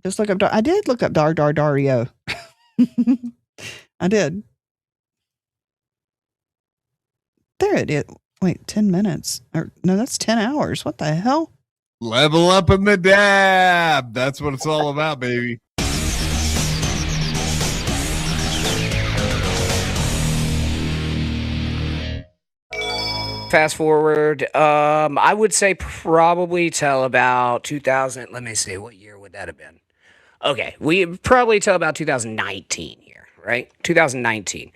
Just look up. I did look up Dario. I did. There it is. Wait, 10 minutes. Or no, that's 10 hours. What the hell? Level up in the dab. That's what it's all about, baby. Fast forward, I would say probably till about 2000. Let me see, what year would that have been? Okay, we probably till about 2019 here, right? 2019.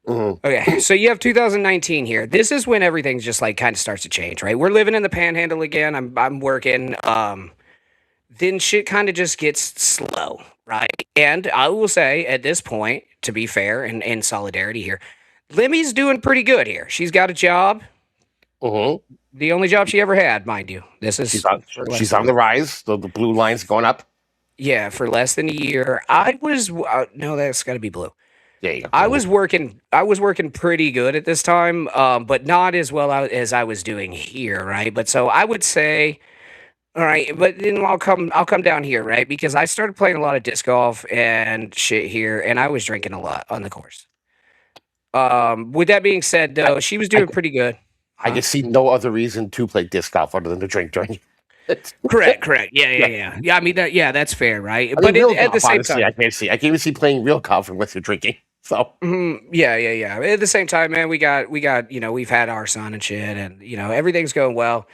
Okay, so you have 2019 here. This is when everything's just like kind of starts to change, right? We're living in the Panhandle again. I'm working. Then shit kind of just gets slow, right? And I will say at this point, to be fair and in solidarity here, Lemmy's doing pretty good here. She's got a job. The only job she ever had, mind you. This is she's on the rise. The blue line's going up. Yeah, for less than a year. I was no, that's got to be blue. There you go. I was working pretty good at this time, but not as well as I was doing here, right? But so I would say, all right, but then I'll come down here, right? Because I started playing a lot of disc golf and shit here, and I was drinking a lot on the course. With that being said, though, she was doing pretty good. I can see no other reason to play disc golf other than to drink during. Correct. Yeah. I mean, that's fair, right? But at the same time, I can't even see playing real golf unless you're drinking. So yeah. At the same time, man, we got we've had our son and shit, and everything's going well.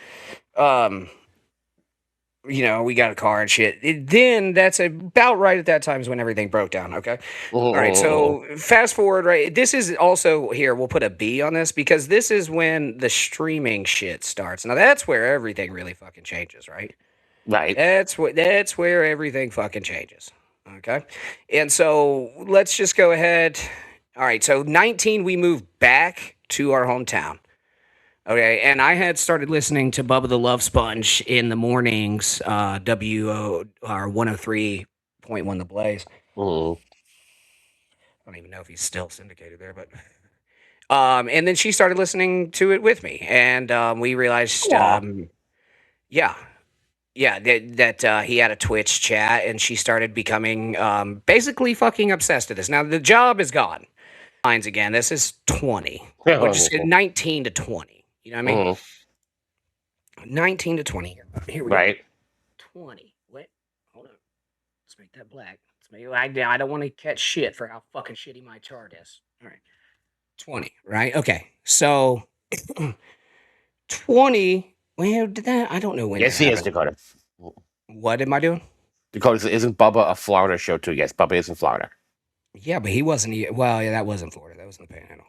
We got a car and shit. Then that's about right at that time is when everything broke down. Okay. All right. So fast forward, right? This is also here. We'll put a B on this because this is when the streaming shit starts. Now that's where everything really fucking changes, right? Right. That's where everything fucking changes. Okay. And so let's just go ahead. All right. So 19, we moved back to our hometown. Okay, and I had started listening to Bubba the Love Sponge in the mornings, WO or 103.1 The Blaze. I don't even know if he's still syndicated there, but and then she started listening to it with me, and we realized, that he had a Twitch chat, and she started becoming basically fucking obsessed with this. Now the job is gone. Lines again. This is 20. We're just 19 to 20. You know what I mean? 19 to 20 here. Here we go. 20. Wait, hold on. Let's make that black. I don't want to catch shit for how fucking shitty my chart is. All right. 20, right? Okay. So 20. Well, did that? I don't know when. Yes, he is, Dakota. What am I doing? Dakota, isn't Bubba a Florida show too? Yes, Bubba is in Florida. Yeah, but he wasn't. Well, yeah, that wasn't Florida. That was in the Panhandle.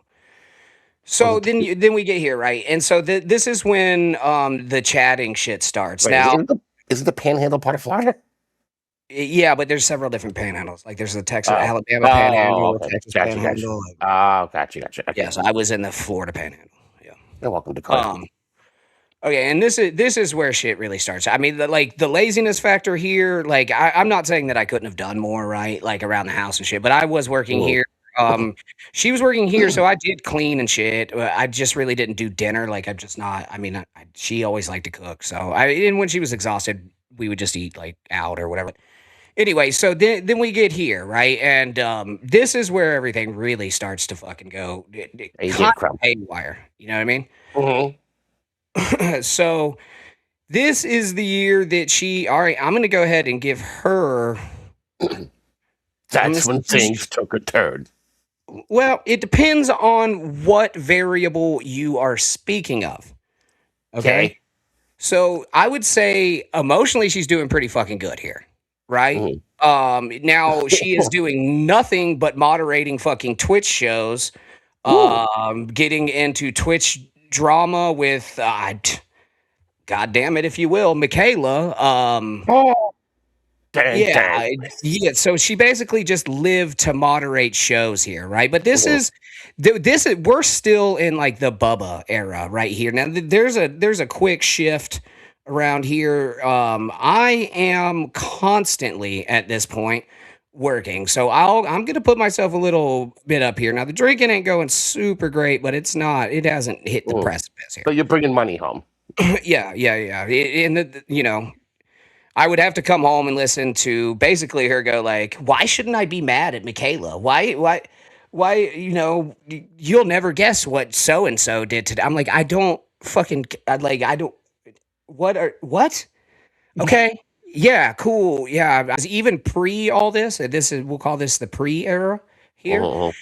So then we get here, right? And so this is when the chatting shit starts. Wait, now, isn't the Panhandle part of Florida? Yeah, but there's several different panhandles. Like there's the Texas, Alabama Panhandle, Texas Panhandle. Gotcha. Okay. Yeah, so I was in the Florida Panhandle. Yeah. You're welcome to call. Okay, and this is where shit really starts. I mean, the laziness factor here. Like I'm not saying that I couldn't have done more, right? Like around the house and shit, but I was working here. She was working here, so I did clean and shit. I just really didn't do dinner. Like I'm just not. I mean, she always liked to cook, so and when she was exhausted, we would just eat like out or whatever. Anyway, so then we get here, right? And this is where everything really starts to fucking go haywire. You know what I mean? So this is the year that she. All right, I'm going to go ahead and give her. That's when things took a turn. Well, it depends on what variable you are speaking of. Okay. So I would say emotionally, she's doing pretty fucking good here. Right. Now she is doing nothing but moderating fucking Twitch shows, getting into Twitch drama with, God damn it, if you will, Michaela. Yeah. So she basically just lived to moderate shows here, right? But this is we're still in like the Bubba era right here. Now there's a quick shift around here. I am constantly at this point working, so I'm gonna put myself a little bit up here. Now the drinking ain't going super great, but it hasn't hit the precipice here. But you're bringing money home. Yeah. And I would have to come home and listen to basically her go like, "Why shouldn't I be mad at Michaela? Why? You'll never guess what so and so did today." I'm like, I don't fucking I don't. What? Okay. Yeah, cool. Yeah, I was even pre all this. We'll call this the pre era here.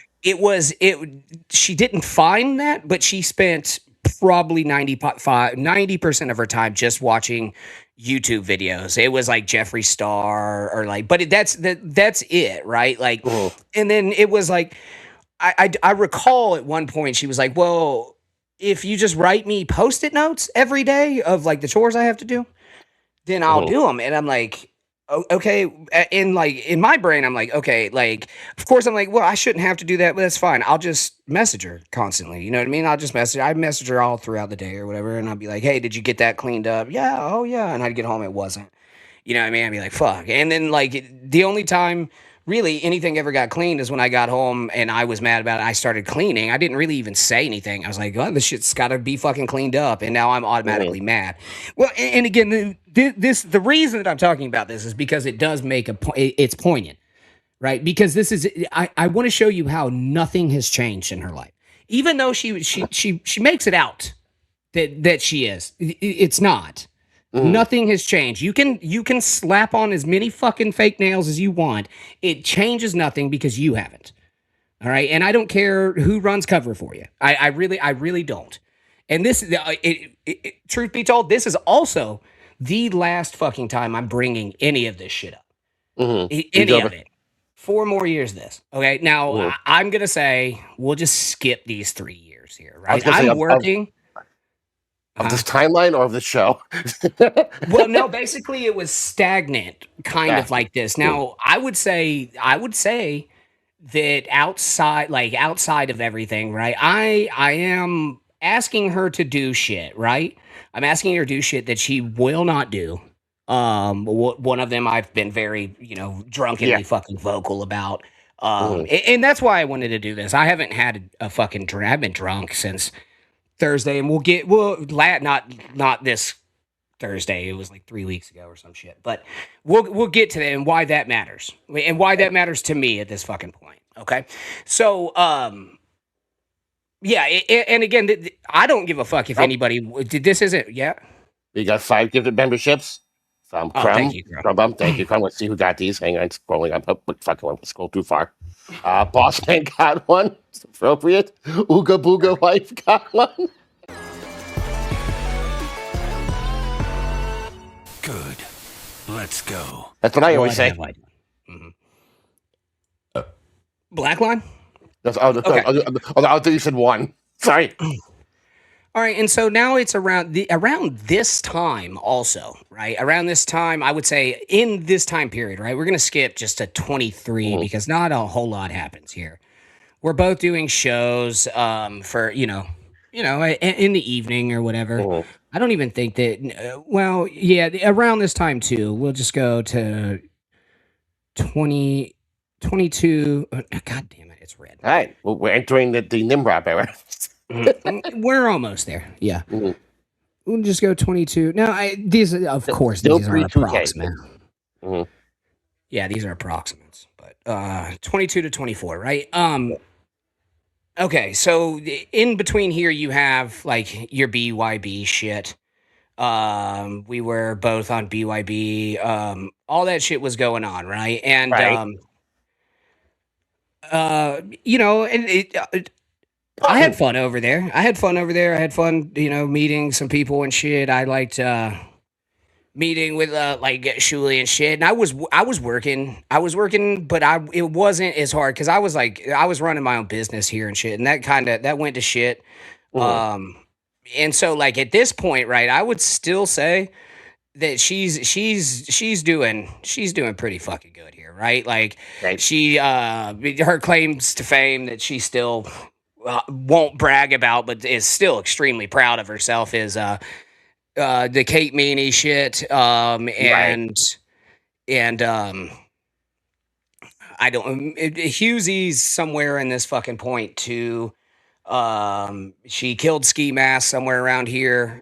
She didn't find that, but she spent probably 90% of her time just watching YouTube videos. It was like Jeffree Star or like, but that's it, right? Like, and then it was like, I recall at one point she was like, well, if you just write me Post-it notes every day of like the chores I have to do, then I'll do them. And I'm like, okay. And like in my brain, I'm like, okay, like, of course I'm like, well, I shouldn't have to do that, but that's fine. I'll just message her constantly. You know what I mean? I message her all throughout the day or whatever. And I'll be like, hey, did you get that cleaned up? Yeah. Oh yeah. And I'd get home. It wasn't, you know what I mean? I'd be like, fuck. And then like the only time really anything ever got cleaned is when I got home and I was mad about it. I started cleaning. I didn't really even say anything. I was like, oh, this shit's got to be fucking cleaned up. And now I'm automatically mad. Well, and again, the reason that I'm talking about this is because it does make it's poignant, right? Because I want to show you how nothing has changed in her life. Even though she makes it out that she is, it's not. Nothing has changed. You can slap on as many fucking fake nails as you want. It changes nothing because you haven't. All right, and I don't care who runs cover for you. I really don't. And this, truth be told, this is also the last fucking time I'm bringing any of this shit up. Any of it. 4 more years of this. Okay, now I'm gonna say we'll just skip these 3 years here. Right, I'm working. Of this timeline or of the show? Well, no, basically it was stagnant, kind of like this. Now, I would say that outside of everything, right? I am asking her to do shit, right? I'm asking her to do shit that she will not do. One of them I've been very, drunkenly fucking vocal about. And that's why I wanted to do this. I haven't had a fucking drink. I've been drunk since Thursday, and not this Thursday. It was like 3 weeks ago or some shit. But we'll get to that and why that matters, and why that matters to me at this fucking point. Okay, so yeah, and again, I don't give a fuck if anybody. This isn't. Yeah, we got 5 gifted memberships from Crumb. Thank you, Crumb. Thank you, Crumb. Let's see who got these. Hang on, scrolling up. Oh, fuck, I went to scroll too far. Bossman got one. It's appropriate. Ooga Booga Wife got one. Good. Let's go. That's what I always say. Black line? I thought you said one. Sorry. All right, and so now it's around this time also, right? Around this time, I would say in this time period, right? We're going to skip just to 23 because not a whole lot happens here. We're both doing shows for, in the evening or whatever. I don't even think that, around this time too. We'll just go to 22. God damn it, it's red. All right, well, we're entering the nimrob era. We're almost there. Yeah. We'll just go 22. Now, these are approximate. Yeah, these are approximates, but 22 to 24, right? Okay, so in between here you have like your BYB shit. We were both on BYB. All that shit was going on, right? And I had fun over there. I had fun, meeting some people and shit. I liked meeting with like Shuli and shit. And I was working, but it wasn't as hard because I was running my own business here and shit, and that went to shit. And so like at this point, right, I would still say that she's doing pretty fucking good here, right? Like she her claims to fame that she still won't brag about, but is still extremely proud of herself is the Kate Meany shit. I don't. Hughezy's somewhere in this fucking point too. She killed Ski Mask somewhere around here.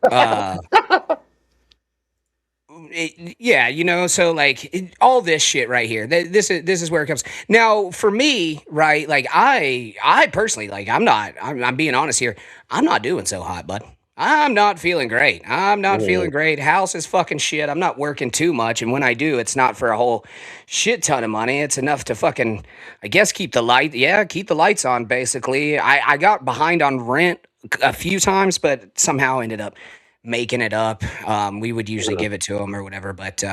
yeah, so like all this shit right here. This is where it comes. Now, for me, right? Like I personally, like I'm being honest here. I'm not doing so hot, bud. I'm not feeling great. I'm not feeling great. House is fucking shit. I'm not working too much, and when I do, it's not for a whole shit ton of money. It's enough to fucking, I guess, keep the lights on. Basically, I got behind on rent a few times, but somehow ended up making it up. We would usually give it to them or whatever, but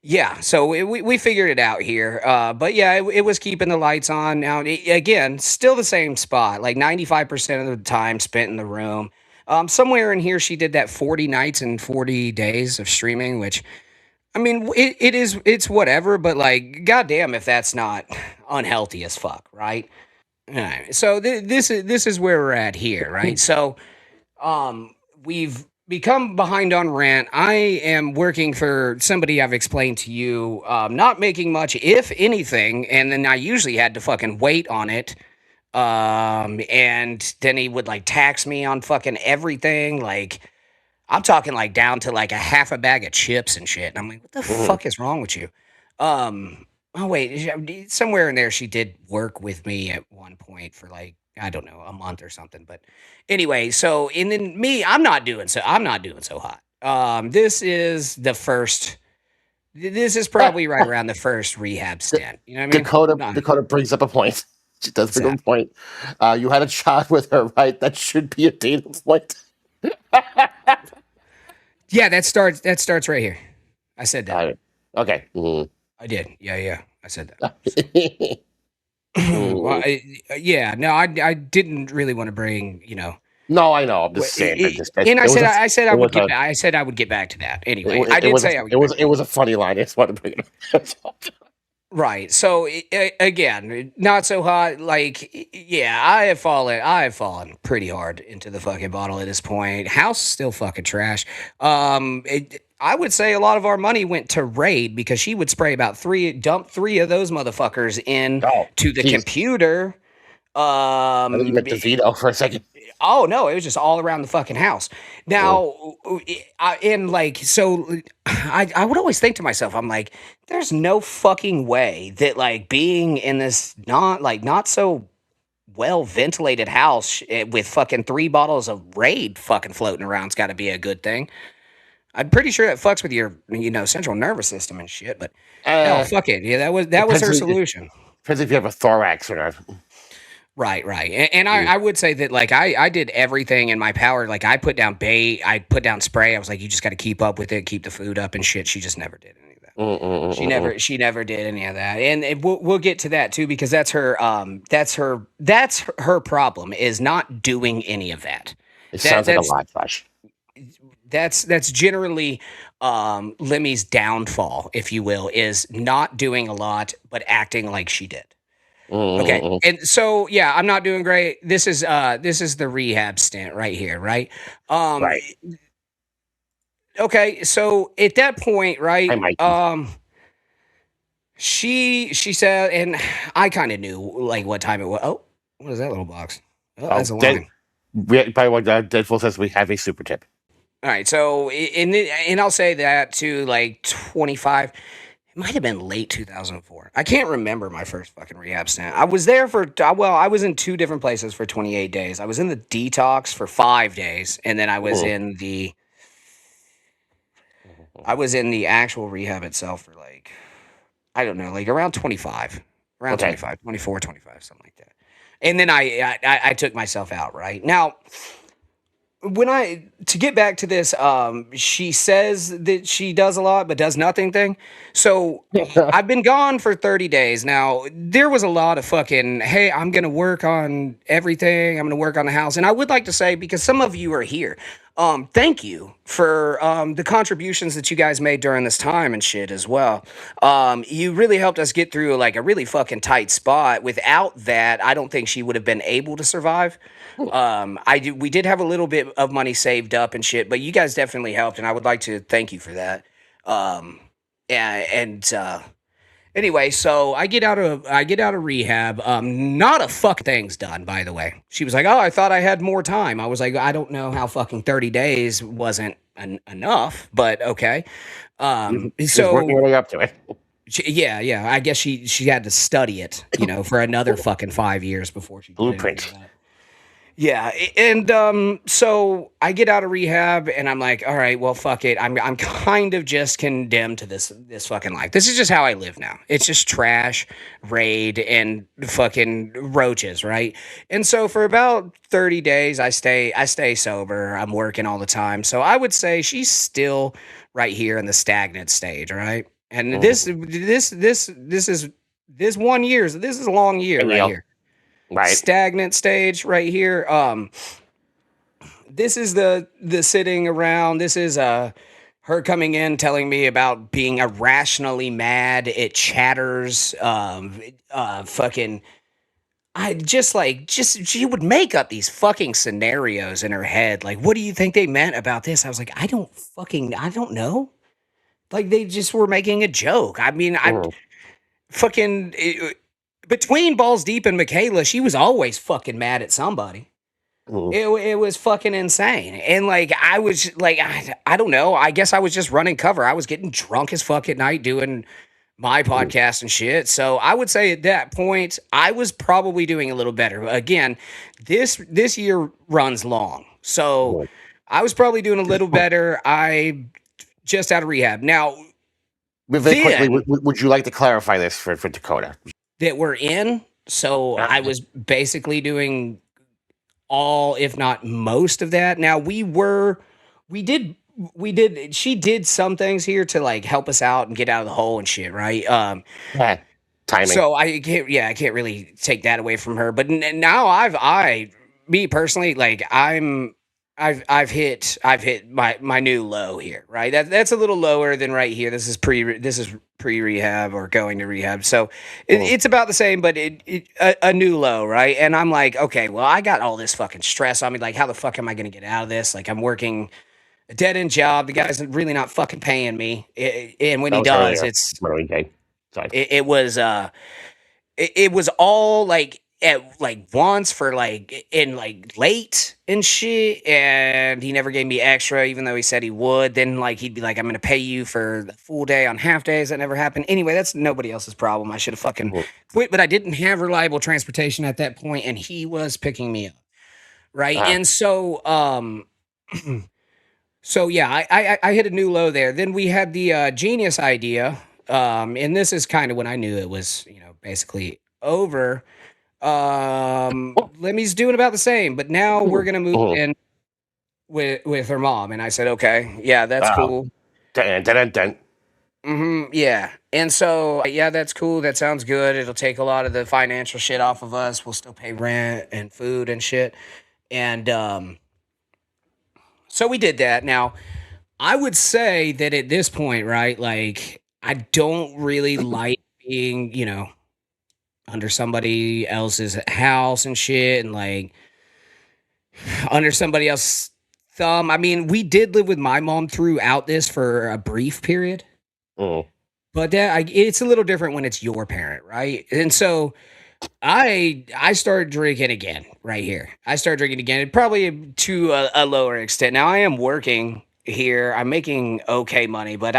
yeah. So we figured it out here. But yeah, it was keeping the lights on. Now again, still the same spot, like 95% of the time spent in the room. Somewhere in here, she did that 40 nights and 40 days of streaming, which, I mean, it's whatever, but like, goddamn, if that's not unhealthy as fuck, right? All right. So this is where we're at here, right? So, we've become behind on rent. I am working for somebody I've explained to you, not making much, if anything, and then I usually had to fucking wait on it. And then he would like tax me on fucking everything. Like, I'm talking like down to like a half a bag of chips and shit. And I'm like, what the fuck is wrong with you? Oh wait, somewhere in there she did work with me at one point for like, I don't know, a month or something. But anyway, so and then me, I'm not doing so hot. This is the first. This is probably right around the first rehab stint. You know what I mean? Dakota brings up a point. She does bring up a What's point. You had a child with her, right? That should be a data point. Yeah, that starts right here. I said that. Okay. I did. Yeah. I said that. Well, yeah. No, I didn't really want to bring, No, I know. I'm just saying. I said I would get back to that. Anyway, I did say I would. It was a funny line. I just wanted to bring it up. Right. So again, not so hot. Like, yeah, I have fallen pretty hard into the fucking bottle at this point. House still fucking trash. I would say a lot of our money went to Raid because she would spray dump three of those motherfuckers in to the computer. I think you meant the Vito for a second. Oh no, it was just all around the fucking house. Now, I would always think to myself, I'm like, there's no fucking way that like being in this not so well ventilated house with fucking 3 bottles of Raid fucking floating around's got to be a good thing. I'm pretty sure that fucks with your central nervous system and shit. But hell, fuck it. Yeah, that was her solution. Depends if you have a thorax or not. Right. And I would say that, like, I did everything in my power. Like, I put down bait, I put down spray. I was like, you just got to keep up with it, keep the food up and shit. She just never did any of that. She never did any of that. And we'll get to that too, because that's her problem, is not doing any of that. It sounds like a lot, Josh. That's generally Lemmy's downfall, if you will, is not doing a lot, but acting like she did. Okay. And so, yeah, I'm not doing great. This is the rehab stint right here. Right. Right. Okay. So at that point, right. She said, and I kind of knew like what time it was. Oh, what is that little box? Oh, that's a line. By what Deadpool says, we have a super tip. All right. So, and I'll say that to like 25. It might have been late 2004. I can't remember my first fucking rehab stint. I was there I was in 2 different places for 28 days. I was in the detox for 5 days, and then I was in the actual rehab itself for like, I don't know, like around 25. Around 25, 24, 25, something like that. And then I took myself out, right? Now, to get back to this, she says that she does a lot but does nothing thing. So I've been gone for 30 days. Now, there was a lot of fucking, hey, I'm going to work on everything. I'm going to work on the house. And I would like to say, because some of you are here, thank you for the contributions that you guys made during this time and shit as well. You really helped us get through like a really fucking tight spot. Without that, I don't think she would have been able to survive. We did have a little bit of money saved up and shit, but you guys definitely helped, and I would like to thank you for that. Anyway, so I get out of rehab. Not a fuck thing's done, by the way. She was like, "Oh, I thought I had more time." I was like, "I don't know how fucking 30 days wasn't enough, but okay." She's working her way up to it. Yeah. I guess she had to study it, for another fucking 5 years before she did Blueprint. anything about it. Yeah, and so I get out of rehab, and I'm like, all right, well, fuck it. I'm kind of just condemned to this fucking life. This is just how I live now. It's just trash, raid, and fucking roaches, right? And so for about 30 days, I stay sober. I'm working all the time, so I would say she's still right here in the stagnant stage, right? And this is this 1 year. This is a long year right here. Right. Stagnant stage right here. This is the sitting around. This is her coming in telling me about being irrationally mad. It chatters. Fucking. I just she would make up these fucking scenarios in her head. Like, what do you think they meant about this? I was like, I don't know. Like, they just were making a joke. I mean, fucking. Between Balls Deep and Michaela, she was always fucking mad at somebody. It was fucking insane. And like, I was like, I don't know. I guess I was just running cover. I was getting drunk as fuck at night doing my podcast and shit. So I would say at that point, I was probably doing a little better. Again, this year runs long. So I was probably doing a little better. I just out of rehab. Now, very quickly, would you like to clarify this for Dakota? That we're in. So I was basically doing all, if not most of that. Now she did some things here to like help us out and get out of the hole and shit. Right. Timing. So I can't really take that away from her, but now me personally, like I've hit my new low here, right? That's a little lower than right here. This is pre-rehab or going to rehab. So it's about the same, but a new low, right? And I'm like, okay, well, I got all this fucking stress on me. Like, how the fuck am I going to get out of this? Like, I'm working a dead end job. The guy's really not fucking paying me. And when he does, it was all like at like once for like in like late and shit, and he never gave me extra even though he said he would. Then like he'd be like, I'm gonna pay you for the full day on half days. That never happened. Anyway, that's nobody else's problem. I should have fucking quit, but I didn't have reliable transportation at that point, and he was picking me up, right? And so so yeah, I hit a new low there. Then we had the genius idea, and this is kind of when I knew it was, basically over. Lemmy's doing about the same, but now we're gonna move in with her mom, and I said, okay, yeah, that's cool. Yeah, and so yeah, that's cool. That sounds good. It'll take a lot of the financial shit off of us. We'll still pay rent and food and shit, and so we did that. Now, I would say that at this point, right, like I don't really like being, under somebody else's house and shit, and like under somebody else's thumb. I mean, we did live with my mom throughout this for a brief period, but it's a little different when it's your parent, right? And so I started drinking again right here. I started drinking again, probably to a lower extent. Now I am working here. I'm making okay money, but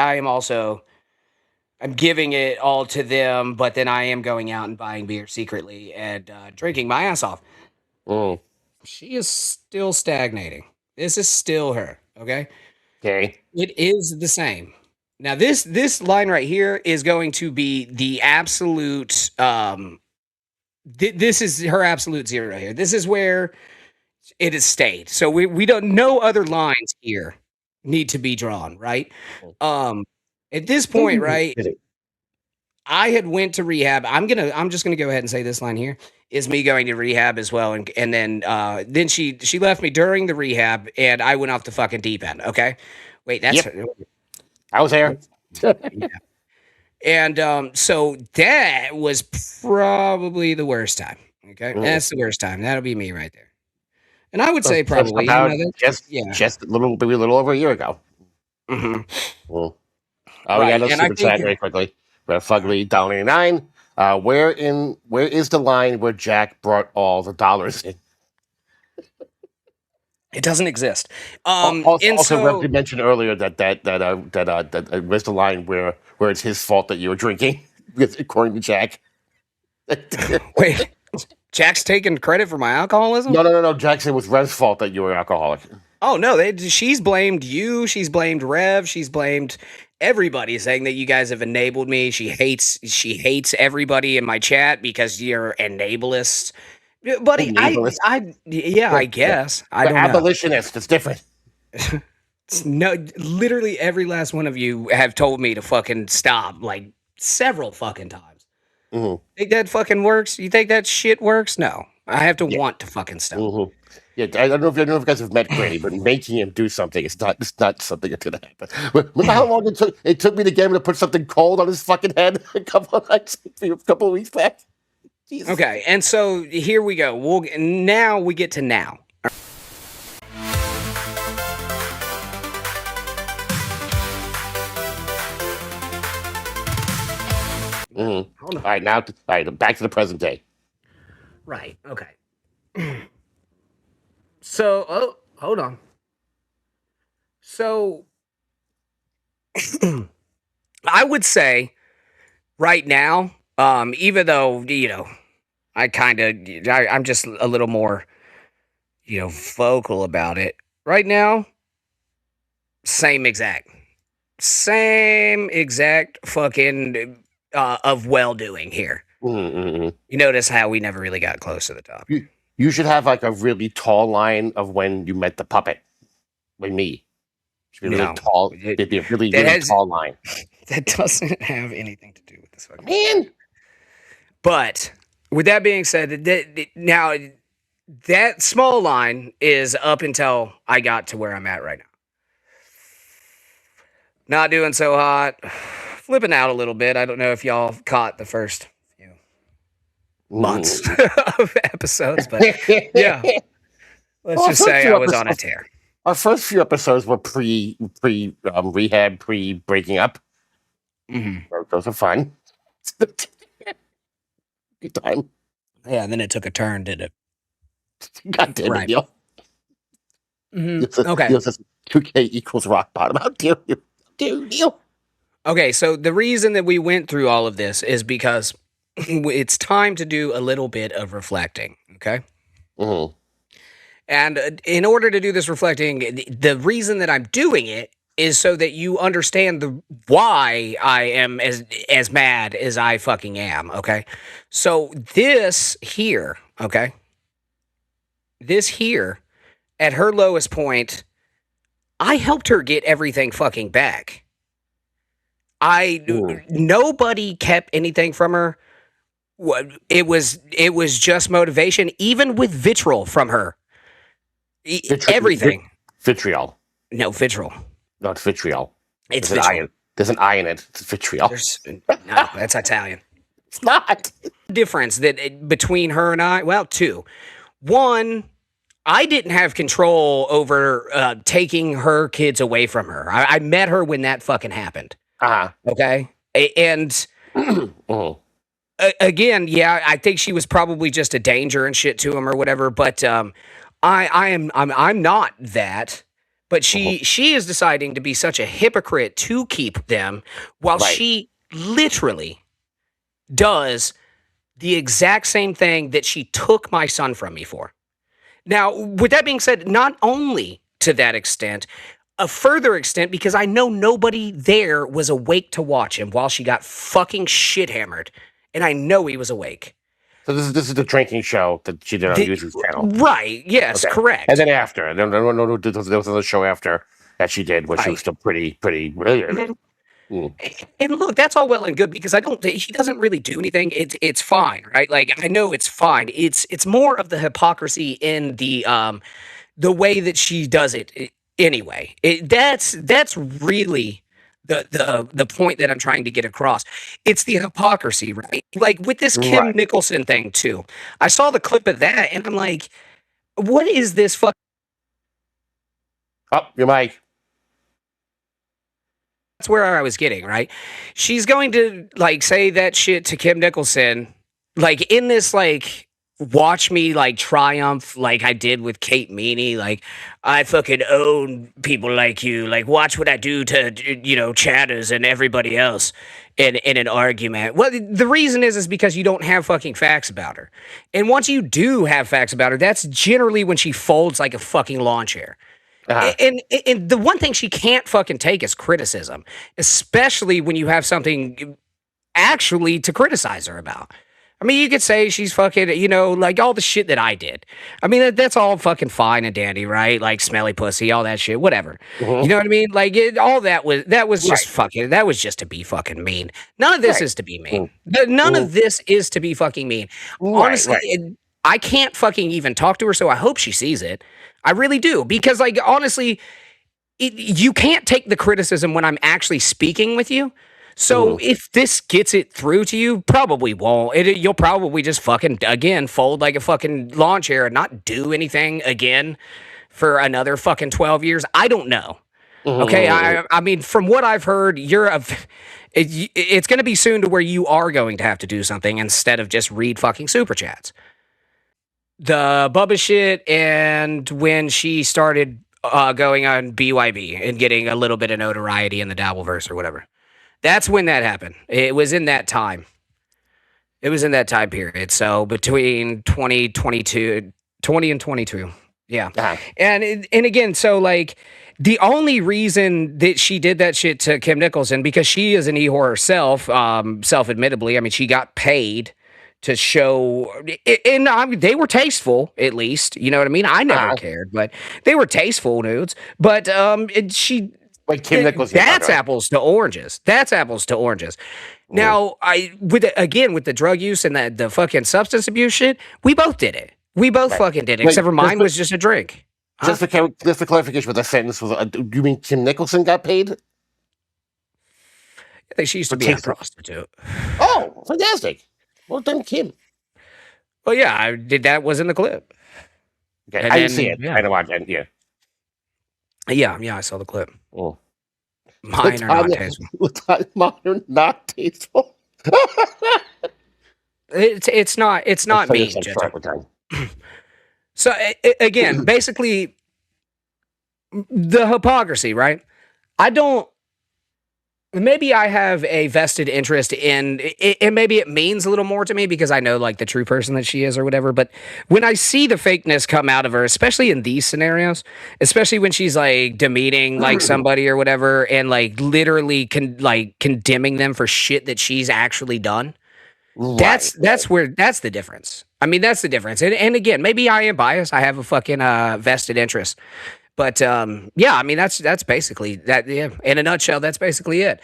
I'm giving it all to them, but then I am going out and buying beer secretly and drinking my ass off. She is still stagnating. This is still her, okay? Okay. It is the same. Now, this line right here is going to be the absolute, this is her absolute zero here. This is where it has stayed. So we don't, no other lines here need to be drawn, right? At this point, right, I had went to rehab. I'm just gonna go ahead and say this line here is me going to rehab as well, and then she left me during the rehab, and I went off the fucking deep end. Okay, wait, that's I was there. Yeah. And so that was probably the worst time. Okay, that's the worst time. That'll be me right there. And I would say probably just a little over a year ago. Mm-hmm. We got to super chat very quickly. Red Fugly, $1.99. Where is the line where Jack brought all the dollars in? It doesn't exist. Also, Rev did mention earlier that where's the line where it's his fault that you were drinking, because according to Jack. Wait, Jack's taking credit for my alcoholism? No. Jack said it was Rev's fault that you were alcoholic. Oh no, she's blamed you. She's blamed Rev. She's blamed everybody, saying that you guys have enabled me. She hates everybody in my chat because you're enablist. Buddy, Enablist? I guess. I don't know. Abolitionist. It's different. No, literally every last one of you have told me to fucking stop, like several fucking times. Mm-hmm. Think that fucking works? You think that shit works? No. I have to want to fucking stop. Mm-hmm. Yeah, I don't know if you guys have met Granny, but making him do something it's not something that's gonna happen. Remember how long it took me to get him to put something cold on his fucking head a couple of weeks back? Jesus. Okay, and so here we go. Now we get to now. Mm-hmm. All right, back to the present day. Right. Okay. So, hold on. So, I would say right now, even though, I'm just a little more, vocal about it. Right now, same exact fucking of well-doing here. Mm-hmm. You notice how we never really got close to the top. You should have like a really tall line of when you met the puppet. Like me. Should be really tall. It'd be a really tall line. That doesn't have anything to do with this fucking man. But with that being said, now that small line is up until I got to where I'm at right now. Not doing so hot. Flipping out a little bit. I don't know if y'all caught the first few months of episodes, but yeah. Let's just say I was on a tear. Our first few episodes were pre rehab, pre breaking up. Mm-hmm. Those are fun. Good time. Yeah, and then it took a turn, did it? God damn it, Neil. Mm-hmm. Okay. 2K equals rock bottom. How dare you? How dare you, Neil? Okay, so the reason that we went through all of this is because it's time to do a little bit of reflecting, okay? Mm-hmm. And in order to do this reflecting, the reason that I'm doing it is so that you understand why I am as mad as I fucking am, okay? So this here, okay? This here, at her lowest point, I helped her get everything fucking back. Nobody kept anything from her. It was just motivation, even with vitriol from her. Everything. Vitriol. No, vitriol. Not vitriol. It's There's vitriol. There's an I in it. It's vitriol. No, that's Italian. It's not. Difference that between her and I, well, two. One, I didn't have control over taking her kids away from her. I met her when that fucking happened. Okay? And again, yeah, I think she was probably just a danger and shit to him or whatever, but I'm not that. But she is deciding to be such a hypocrite to keep them while she literally does the exact same thing that she took my son from me for. Now, with that being said, not only to that extent, a further extent, because I know nobody there was awake to watch him while she got fucking shit hammered. And I know he was awake. So this is the drinking show that she did on YouTube's channel. Right. Yes, okay. Correct. And then after. No, there was another show after that she did, which she was still pretty. And look, that's all well and good because he doesn't really do anything. It's fine, right? Like I know it's fine. It's more of the hypocrisy in the way that she does it anyway. That's really the point that I'm trying to get across. It's the hypocrisy, right? Like with this Kim Nicholson thing too. I saw the clip of that and I'm like, what is this fuck? Oh, your mic. where I was getting, right? She's going to like say that shit to Kim Nicholson, like in this like watch me like triumph like I did with Kate Meany, like I fucking own people like you, like watch what I do to chatters and everybody else in an argument. Well, the reason is because you don't have fucking facts about her. And once you do have facts about her, that's generally when she folds like a fucking lawn chair. And the one thing she can't fucking take is criticism, especially when you have something actually to criticize her about. I mean, you could say she's fucking, like all the shit that I did. I mean, that's all fucking fine and dandy, right? Like smelly pussy, all that shit, whatever. You know what I mean? Like all that was just fucking, that was just to be fucking mean. None of this is to be mean. None of this is to be fucking mean. Honestly, I can't fucking even talk to her, so I hope she sees it. I really do, because like honestly, you can't take the criticism when I'm actually speaking with you. So if this gets it through to you, probably won't. You'll probably just fucking again fold like a fucking lawn chair and not do anything again for another fucking 12 years. I don't know. Okay, I mean, from what I've heard, it's going to be soon to where you are going to have to do something instead of just read fucking super chats. The Bubba shit, and when she started going on BYB and getting a little bit of notoriety in the Dabbleverse or whatever. That's when that happened. It was in that time. It was in that time period. So between 20 and 22. Yeah. And again, so like the only reason that she did that shit to Kim Nicholson, because she is an e-whore herself, self-admittably. I mean, she got paid to show, and they were tasteful, at least. You know what I mean? I never cared, but they were tasteful nudes. But she... Like Kim Nicholson. That's apples to oranges. That's apples to oranges. Now, with the drug use and the fucking substance abuse shit, we both did it. We both fucking did it, except for mine was just a drink. Just for clarification, what the sentence was, do you mean Kim Nicholson got paid? I think she used to be a prostitute. Oh, fantastic. Well done, Kim. Well, yeah, I did. That was in the clip. Okay, I didn't see it. I know what I yeah. Yeah, I saw the clip. Oh. Mine are not tasteful. Mine are not tasteful. It's not me. So again, basically, the hypocrisy, right? Maybe I have a vested interest in it, and maybe it means a little more to me because I know like the true person that she is or whatever. But when I see the fakeness come out of her, especially in these scenarios, especially when she's like demeaning like somebody or whatever, and like literally condemning them for shit that she's actually done, that's the difference. I mean, that's the difference. And again, maybe I am biased. I have a fucking vested interest. But yeah, I mean that's basically that. Yeah, in a nutshell, that's basically it.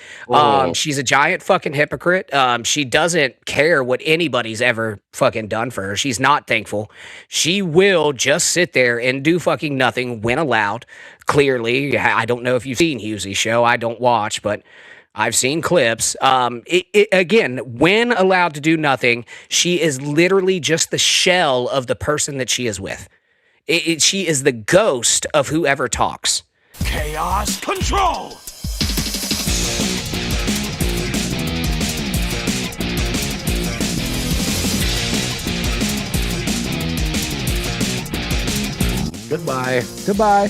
She's a giant fucking hypocrite. She doesn't care what anybody's ever fucking done for her. She's not thankful. She will just sit there and do fucking nothing when allowed. Clearly, I don't know if you've seen Hughezy's show. I don't watch, but I've seen clips. Again, when allowed to do nothing, she is literally just the shell of the person that she is with. She is the ghost of whoever talks. Chaos control! Goodbye.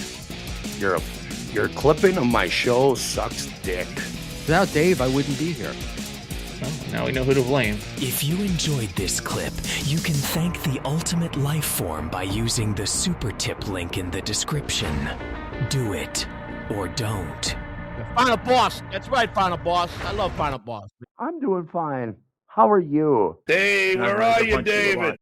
Your clipping of my show sucks dick. Without Dave, I wouldn't be here. Well, now we know who to blame. If you enjoyed this clip, you can thank the ultimate life form by using the super tip link in the description. Do it or don't. Final Boss. That's right, Final Boss. I love Final Boss. I'm doing fine. How are you? Dave, where are you, David?